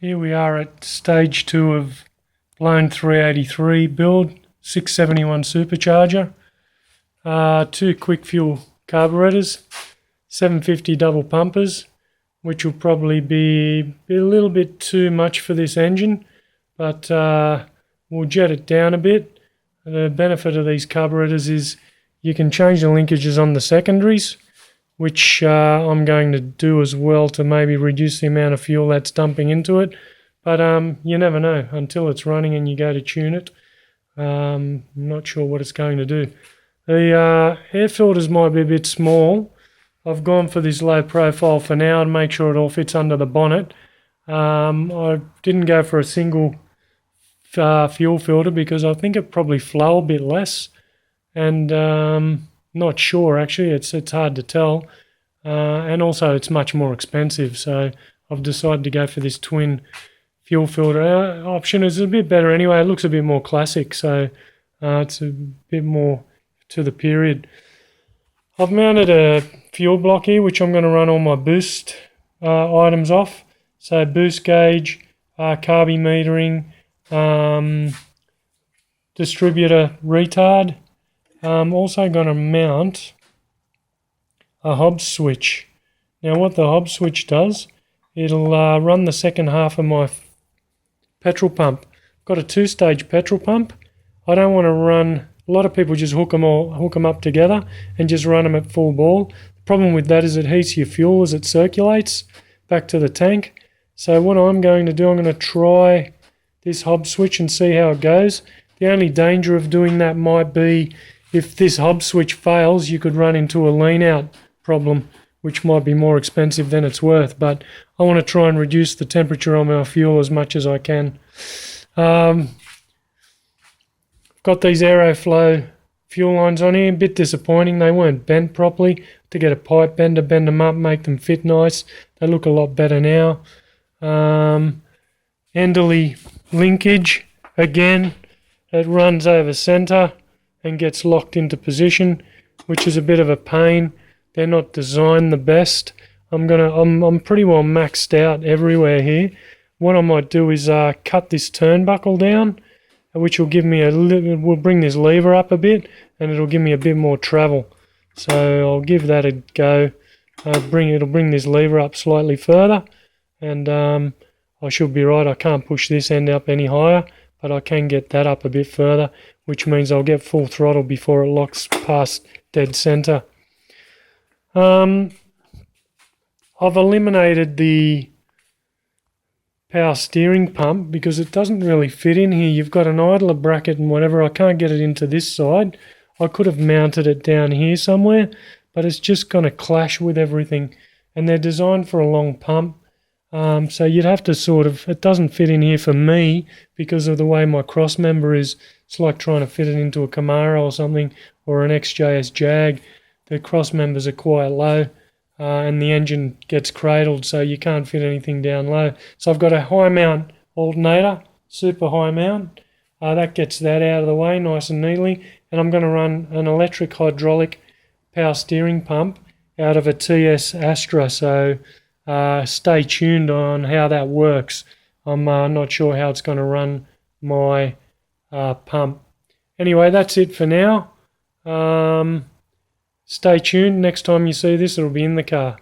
Here we are at stage 2 of blown 383 build, 671 supercharger, 2 quick fuel carburetors, 750 double pumpers, which will probably be a little bit too much for this engine, but we'll jet it down a bit. The benefit of these carburetors is you can change the linkages on the secondaries, which I'm going to do as well to maybe reduce the amount of fuel that's dumping into it. But you never know until it's running and you go to tune it. I'm not sure what it's going to do. The air filters might be a bit small. I've gone for this low profile for now to make sure it all fits under the bonnet. I didn't go for a single fuel filter because I think it probably flow a bit less, and not sure actually, it's hard to tell, and also it's much more expensive, so I've decided to go for this twin fuel filter option. It's a bit better anyway, it looks a bit more classic, so it's a bit more to the period. I've mounted a fuel block here which I'm going to run all my boost items off, so boost gauge, carby metering, distributor retard. I'm also going to mount a Hobbs switch. Now what the Hobbs switch does, it'll run the second half of my petrol pump. I've got a 2-stage petrol pump. I don't want to run, a lot of people just hook them up together and just run them at full ball. The problem with that is it heats your fuel as it circulates back to the tank. So what I'm going to do, I'm going to try this Hobbs switch and see how it goes. The only danger of doing that might be if this Hobbs switch fails, you could run into a lean out problem, which might be more expensive than it's worth. But I want to try and reduce the temperature on my fuel as much as I can. I've got these Aeroflow fuel lines on here. A bit disappointing. They weren't bent properly. To get a pipe bender, bend them up, make them fit nice. They look a lot better now. Enderley linkage, again, it runs over centre and gets locked into position, which is a bit of a pain. They're not designed the best. I'm pretty well maxed out everywhere here. What I might do is cut this turnbuckle down, which will give me will bring this lever up a bit, and it'll give me a bit more travel. So I'll give that a go. It'll bring this lever up slightly further, and I should be right. I can't push this end up any higher, but I can get that up a bit further, which means I'll get full throttle before it locks past dead centre. I've eliminated the power steering pump because it doesn't really fit in here. You've got an idler bracket and whatever. I can't get it into this side. I could have mounted it down here somewhere, but it's just going to clash with everything. And they're designed for a long pump. So you'd have to it doesn't fit in here for me because of the way my cross member is. It's like trying to fit it into a Camaro or something, or an XJS Jag. The cross members are quite low, and the engine gets cradled, so you can't fit anything down low. So I've got a high mount alternator, super high mount. That gets that out of the way nice and neatly. And I'm going to run an electric hydraulic power steering pump out of a TS Astra, so stay tuned on how that works. I'm not sure how it's going to run my pump. Anyway, that's it for now. Stay tuned. Next time you see this, it'll be in the car.